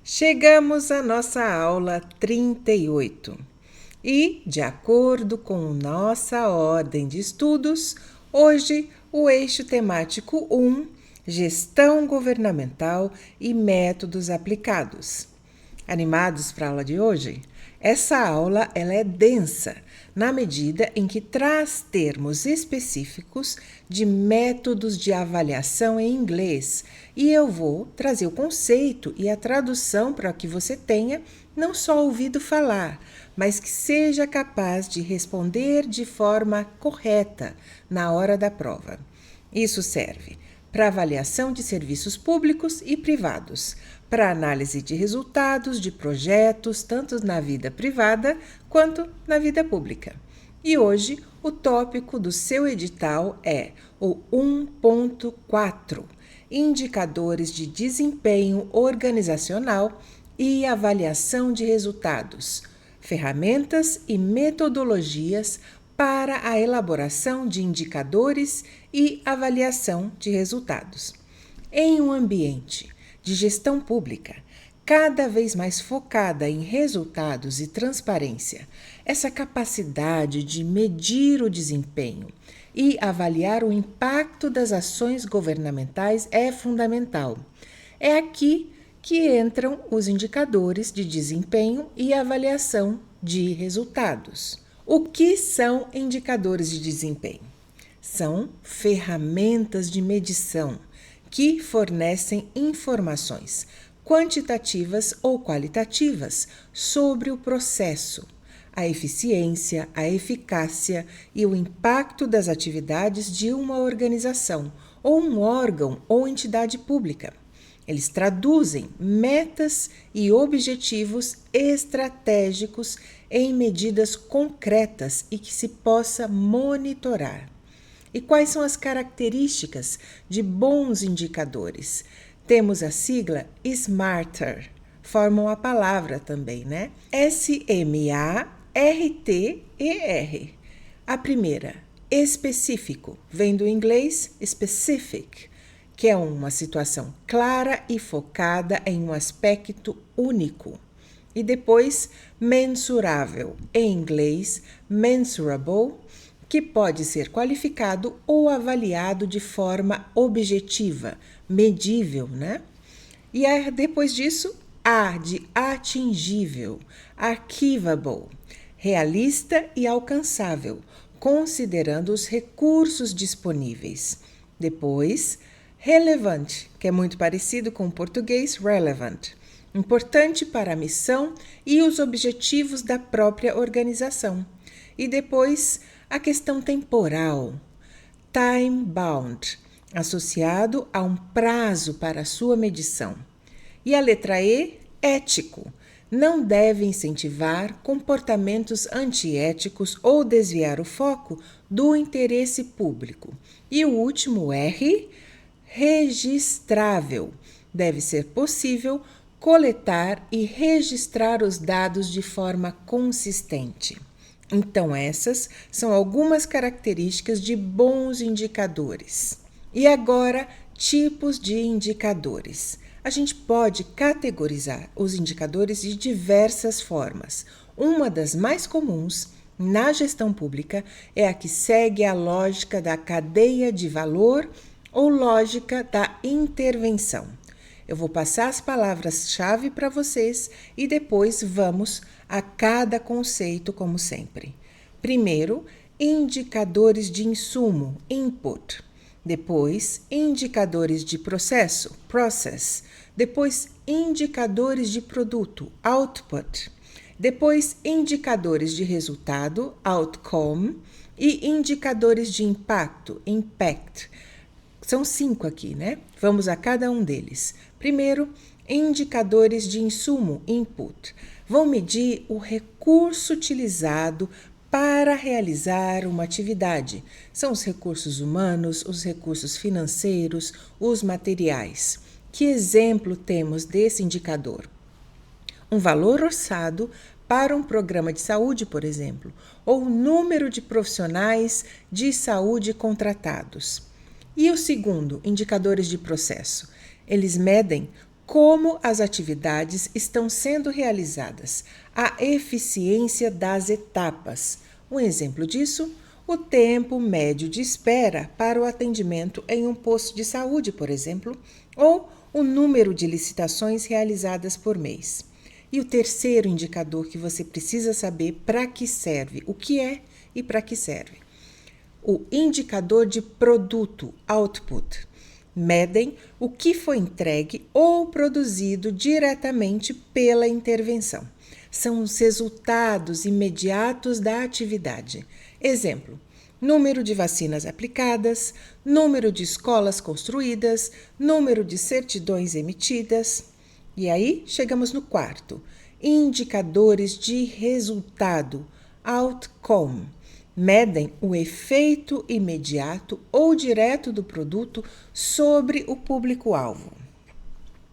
Chegamos à nossa aula 38 e, de acordo com nossa ordem de estudos, hoje o eixo temático 1, Gestão Governamental e Métodos Aplicados. Animados para a aula de hoje? Essa aula ela é densa, na medida em que traz termos específicos de métodos de avaliação em inglês, e eu vou trazer o conceito e a tradução para que você tenha não só ouvido falar, mas que seja capaz de responder de forma correta na hora da prova. Isso serve para avaliação de serviços públicos e privados, para análise de resultados de projetos, tanto na vida privada quanto na vida pública. E hoje o tópico do seu edital é o 1.4, Indicadores de Desempenho Organizacional e Avaliação de Resultados, ferramentas e metodologias para a elaboração de indicadores e avaliação de resultados. Em um ambiente de gestão pública, cada vez mais focada em resultados e transparência, essa capacidade de medir o desempenho e avaliar o impacto das ações governamentais é fundamental. É aqui que entram os indicadores de desempenho e avaliação de resultados. O que são indicadores de desempenho? São ferramentas de medição que fornecem informações quantitativas ou qualitativas sobre o processo, a eficiência, a eficácia e o impacto das atividades de uma organização ou um órgão ou entidade pública. Eles traduzem metas e objetivos estratégicos em medidas concretas e que se possa monitorar. E quais são as características de bons indicadores? Temos a sigla SMARTER, formam a palavra também, né? SMARTER. A primeira, específico, vem do inglês specific, que é uma situação clara e focada em um aspecto único. E depois, mensurável, em inglês, mensurable, que pode ser qualificado ou avaliado de forma objetiva, medível, né? E depois disso, A de atingível, achievable, realista e alcançável, considerando os recursos disponíveis. Depois, relevante, que é muito parecido com o português relevant, importante para a missão e os objetivos da própria organização. E depois, a questão temporal, time-bound, associado a um prazo para a sua medição. E a letra E, ético, não deve incentivar comportamentos antiéticos ou desviar o foco do interesse público. E o último R, registrável, deve ser possível coletar e registrar os dados de forma consistente. Então, essas são algumas características de bons indicadores. E agora, tipos de indicadores. A gente pode categorizar os indicadores de diversas formas. Uma das mais comuns na gestão pública é a que segue a lógica da cadeia de valor ou lógica da intervenção. Eu vou passar as palavras-chave para vocês e depois vamos a cada conceito, como sempre. Primeiro, indicadores de insumo, input. Depois, indicadores de processo, process. Depois, indicadores de produto, output. Depois, indicadores de resultado, outcome. E indicadores de impacto, impact. São 5 aqui, né? Vamos a cada um deles. Primeiro, indicadores de insumo, input. Vão medir o recurso utilizado para realizar uma atividade. São os recursos humanos, os recursos financeiros, os materiais. Que exemplo temos desse indicador? Um valor orçado para um programa de saúde, por exemplo, ou o número de profissionais de saúde contratados. E o segundo, indicadores de processo. Eles medem como as atividades estão sendo realizadas, a eficiência das etapas. Um exemplo disso, o tempo médio de espera para o atendimento em um posto de saúde, por exemplo, ou o número de licitações realizadas por mês. E o terceiro indicador que você precisa saber para que serve, o que é e para que serve. O indicador de produto, output. Medem o que foi entregue ou produzido diretamente pela intervenção. São os resultados imediatos da atividade. Exemplo: número de vacinas aplicadas, número de escolas construídas, número de certidões emitidas. E aí chegamos no quarto: indicadores de resultado, outcome. Medem o efeito imediato ou direto do produto sobre o público-alvo.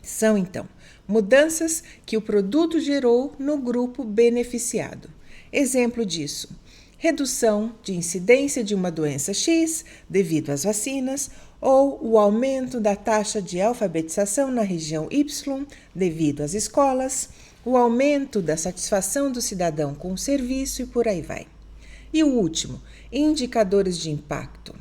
São, então, mudanças que o produto gerou no grupo beneficiado. Exemplo disso: redução de incidência de uma doença X devido às vacinas, ou o aumento da taxa de alfabetização na região Y devido às escolas, o aumento da satisfação do cidadão com o serviço e por aí vai. E o último, indicadores de impacto,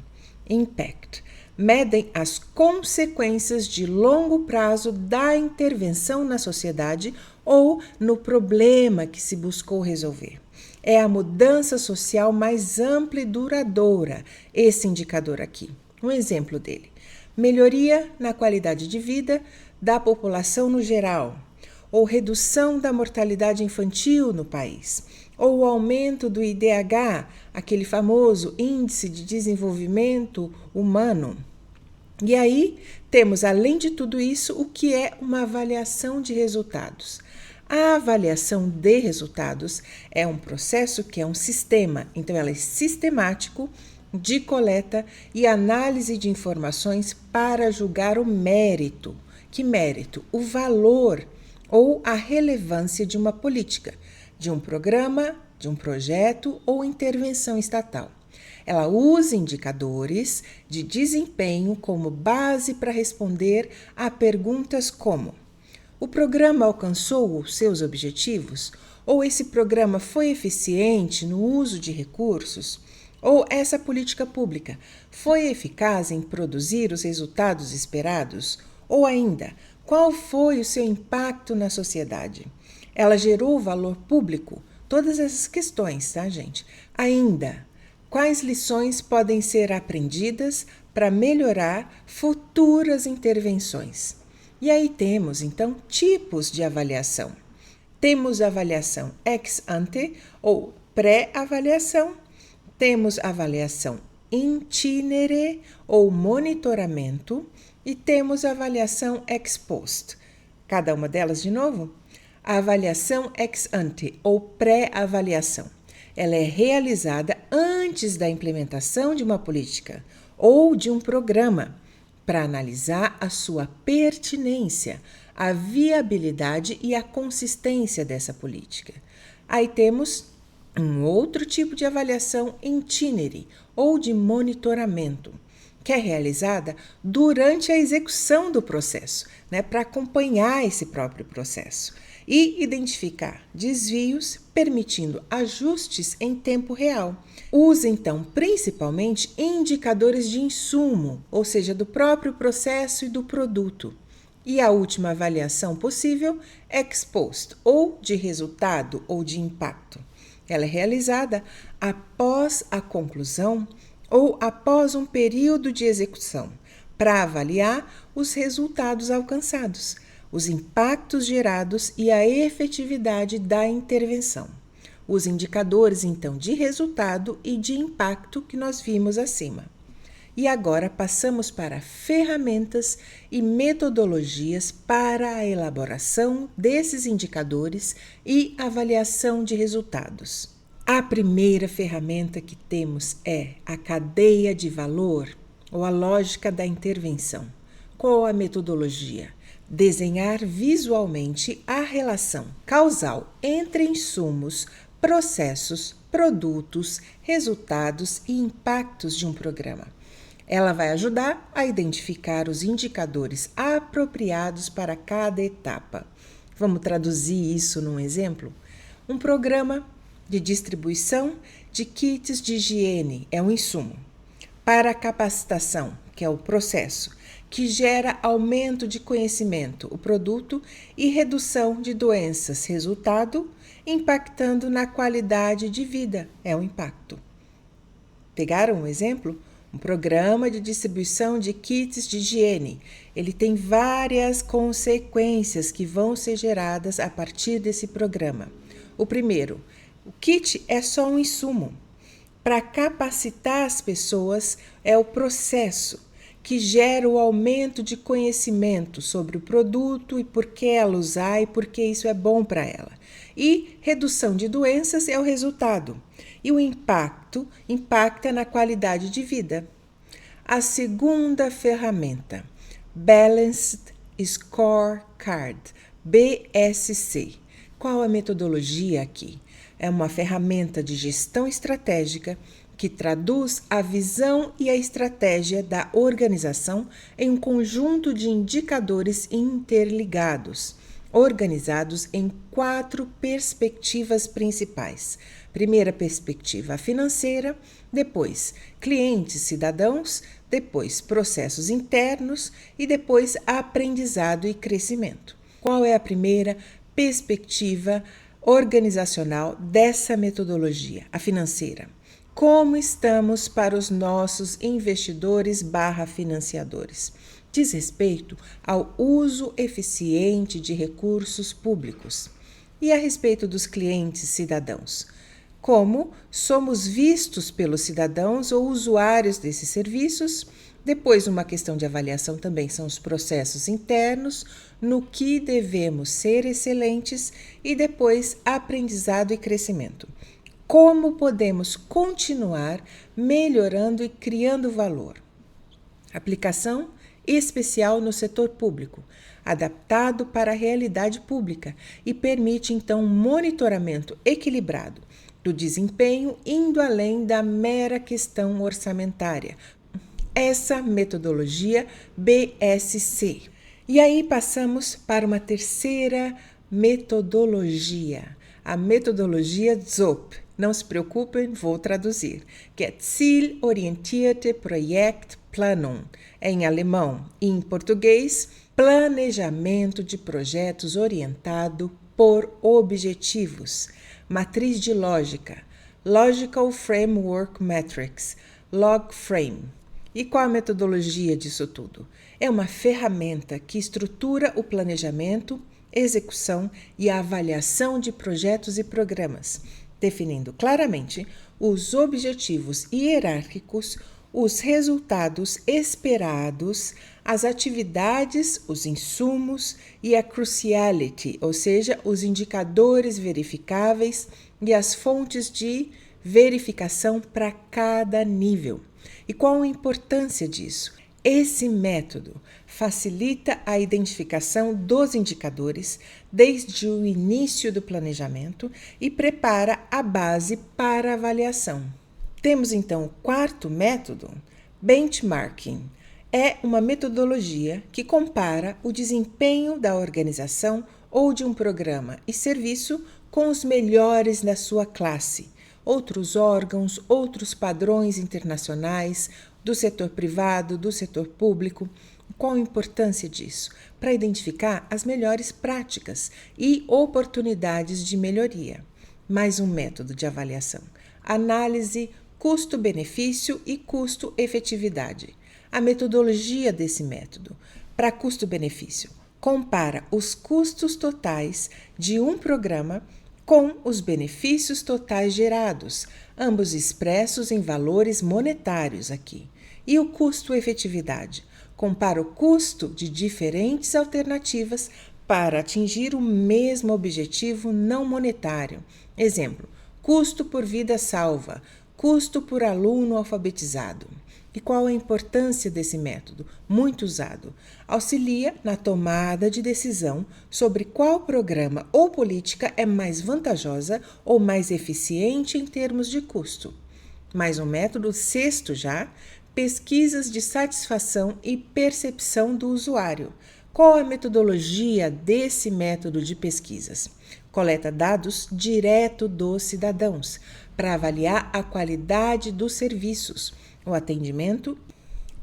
impact. Medem as consequências de longo prazo da intervenção na sociedade ou no problema que se buscou resolver. É a mudança social mais ampla e duradoura, esse indicador aqui. Um exemplo dele: melhoria na qualidade de vida da população no geral, ou redução da mortalidade infantil no país, ou o aumento do IDH, aquele famoso Índice de Desenvolvimento Humano. E aí temos, além de tudo isso, o que é uma avaliação de resultados. A avaliação de resultados é um processo que é um sistema, então ela é sistemático de coleta e análise de informações para julgar o mérito. Que mérito? O valor ou a relevância de uma política, de um programa, de um projeto ou intervenção estatal. Ela usa indicadores de desempenho como base para responder a perguntas como: o programa alcançou os seus objetivos? Ou esse programa foi eficiente no uso de recursos? Ou essa política pública foi eficaz em produzir os resultados esperados? Ou ainda, qual foi o seu impacto na sociedade? Ela gerou valor público? Todas essas questões, tá, gente? Ainda, quais lições podem ser aprendidas para melhorar futuras intervenções? E aí temos, então, tipos de avaliação. Temos avaliação ex ante ou pré-avaliação. Temos avaliação in itinere ou monitoramento. E temos avaliação ex post. Cada uma delas de novo? A avaliação ex ante ou pré-avaliação. Ela é realizada antes da implementação de uma política ou de um programa para analisar a sua pertinência, a viabilidade e a consistência dessa política. Aí temos um outro tipo de avaliação in itinere ou de monitoramento, que é realizada durante a execução do processo, para acompanhar esse próprio processo e identificar desvios, permitindo ajustes em tempo real. Usa, então, principalmente indicadores de insumo, ou seja, do próprio processo e do produto. E a última avaliação possível, ex post, ou de resultado ou de impacto. Ela é realizada após a conclusão ou após um período de execução, para avaliar os resultados alcançados, os impactos gerados e a efetividade da intervenção. Os indicadores, então, de resultado e de impacto que nós vimos acima. E agora passamos para ferramentas e metodologias para a elaboração desses indicadores e avaliação de resultados. A primeira ferramenta que temos é a cadeia de valor ou a lógica da intervenção. Qual a metodologia? Desenhar visualmente a relação causal entre insumos, processos, produtos, resultados e impactos de um programa. Ela vai ajudar a identificar os indicadores apropriados para cada etapa. Vamos traduzir isso num exemplo? Um programa de distribuição de kits de higiene é um insumo. Para a capacitação, que é o processo, que gera aumento de conhecimento, o produto, e redução de doenças, resultado, impactando na qualidade de vida, é o impacto. Pegaram um exemplo? Um programa de distribuição de kits de higiene. Ele tem várias consequências que vão ser geradas a partir desse programa. O primeiro, o kit é só um insumo. Para capacitar as pessoas é o processo que gera o aumento de conhecimento sobre o produto e por que ela usar e por que isso é bom para ela. E redução de doenças é o resultado. E o impacto impacta na qualidade de vida. A segunda ferramenta, Balanced Scorecard, BSC. Qual a metodologia aqui? É uma ferramenta de gestão estratégica que traduz a visão e a estratégia da organização em um conjunto de indicadores interligados, organizados em 4 perspectivas principais. Primeira perspectiva financeira, depois clientes, cidadãos, depois processos internos e depois aprendizado e crescimento. Qual é a primeira perspectiva organizacional dessa metodologia, a financeira? Como estamos para os nossos investidores/financiadores? Diz respeito ao uso eficiente de recursos públicos. E a respeito dos clientes cidadãos? Como somos vistos pelos cidadãos ou usuários desses serviços? Depois, uma questão de avaliação também são os processos internos, no que devemos ser excelentes, e depois aprendizado e crescimento. Como podemos continuar melhorando e criando valor? Aplicação especial no setor público, adaptado para a realidade pública e permite então um monitoramento equilibrado do desempenho, indo além da mera questão orçamentária. Essa metodologia BSC. E aí passamos para uma terceira metodologia, a metodologia ZOP. Não se preocupem, vou traduzir, que é Zielorientierte Projektplanung, em alemão, e em português, planejamento de projetos orientado por objetivos, matriz de lógica, Logical Framework Matrix, LogFrame. E qual a metodologia disso tudo? É uma ferramenta que estrutura o planejamento, execução e a avaliação de projetos e programas, definindo claramente os objetivos hierárquicos, os resultados esperados, as atividades, os insumos e a cruciality, ou seja, os indicadores verificáveis e as fontes de verificação para cada nível. E qual a importância disso? Esse método facilita a identificação dos indicadores desde o início do planejamento e prepara a base para a avaliação. Temos então o quarto método, benchmarking. É uma metodologia que compara o desempenho da organização ou de um programa e serviço com os melhores da sua classe, outros órgãos, outros padrões internacionais, do setor privado, do setor público. Qual a importância disso? Para identificar as melhores práticas e oportunidades de melhoria. Mais um método de avaliação. Análise custo-benefício e custo-efetividade. A metodologia desse método, para custo-benefício, compara os custos totais de um programa com os benefícios totais gerados, ambos expressos em valores monetários aqui. E o custo-efetividade compara o custo de diferentes alternativas para atingir o mesmo objetivo não monetário. Exemplo, custo por vida salva, custo por aluno alfabetizado. E qual a importância desse método? Muito usado. Auxilia na tomada de decisão sobre qual programa ou política é mais vantajosa ou mais eficiente em termos de custo. Mais um método, sexto já, pesquisas de satisfação e percepção do usuário. Qual a metodologia desse método de pesquisas? Coleta dados direto dos cidadãos para avaliar a qualidade dos serviços, o atendimento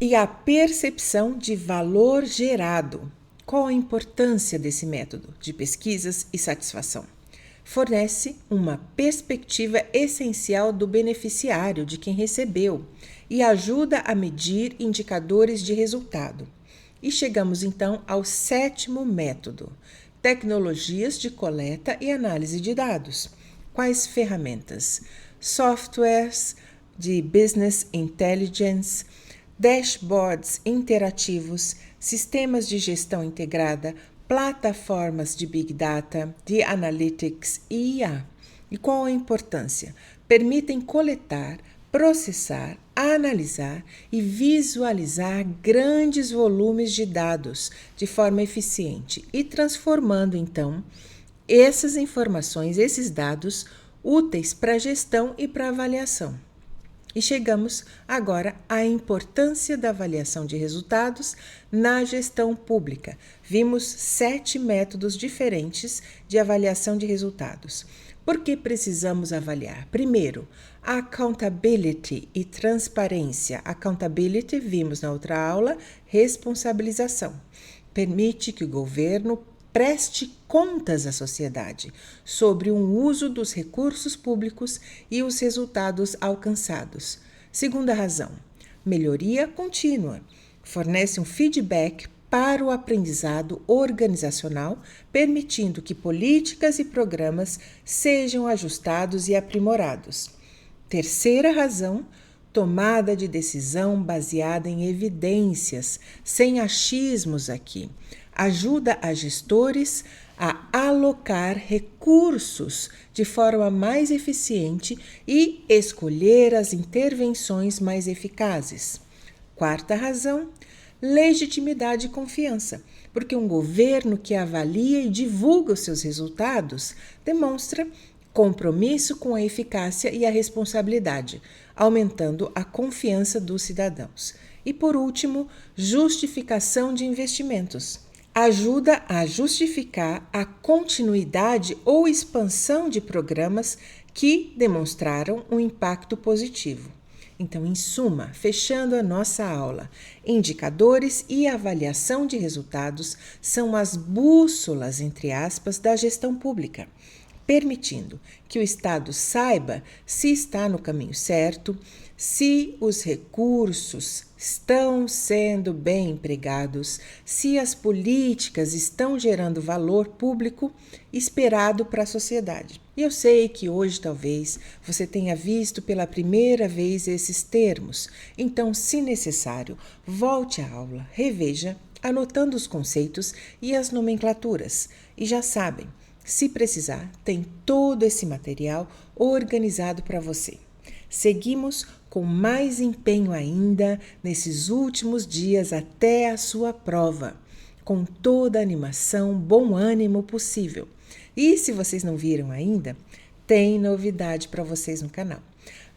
e a percepção de valor gerado. Qual a importância desse método de pesquisas e satisfação? Fornece uma perspectiva essencial do beneficiário, de quem recebeu, e ajuda a medir indicadores de resultado. E chegamos então ao 7º método: tecnologias de coleta e análise de dados. Quais ferramentas? Softwares de business intelligence, dashboards interativos, sistemas de gestão integrada, plataformas de Big Data, de Analytics e IA. E qual a importância? Permitem coletar, processar, analisar e visualizar grandes volumes de dados de forma eficiente e transformando, então, essas informações, esses dados, úteis para gestão e para avaliação. E chegamos agora à importância da avaliação de resultados na gestão pública. Vimos 7 métodos diferentes de avaliação de resultados. Por que precisamos avaliar? Primeiro, accountability e transparência. Accountability, vimos na outra aula, responsabilização. Permite que o governo preste contas à sociedade sobre o uso dos recursos públicos e os resultados alcançados. Segunda razão, melhoria contínua. Fornece um feedback para o aprendizado organizacional, permitindo que políticas e programas sejam ajustados e aprimorados. Terceira razão, tomada de decisão baseada em evidências, sem achismos aqui. Ajuda a gestores a alocar recursos de forma mais eficiente e escolher as intervenções mais eficazes. Quarta razão, legitimidade e confiança, porque um governo que avalia e divulga os seus resultados demonstra compromisso com a eficácia e a responsabilidade, aumentando a confiança dos cidadãos. E por último, justificação de investimentos. Ajuda a justificar a continuidade ou expansão de programas que demonstraram um impacto positivo. Então, em suma, fechando a nossa aula, indicadores e avaliação de resultados são as bússolas, entre aspas, da gestão pública, permitindo que o Estado saiba se está no caminho certo, se os recursos estão sendo bem empregados, se as políticas estão gerando valor público esperado para a sociedade. E eu sei que hoje talvez você tenha visto pela primeira vez esses termos, então, se necessário, volte à aula, reveja, anotando os conceitos e as nomenclaturas. E já sabem, se precisar, tem todo esse material organizado para você. Seguimos com mais empenho ainda nesses últimos dias até a sua prova, com toda a animação, bom ânimo possível. E se vocês não viram ainda, tem novidade para vocês no canal.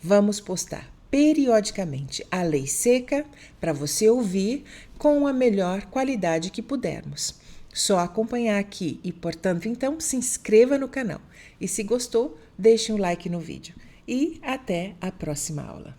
Vamos postar periodicamente a lei seca para você ouvir com a melhor qualidade que pudermos. Só acompanhar aqui e, portanto, então, se inscreva no canal. E se gostou, deixe um like no vídeo. E até a próxima aula.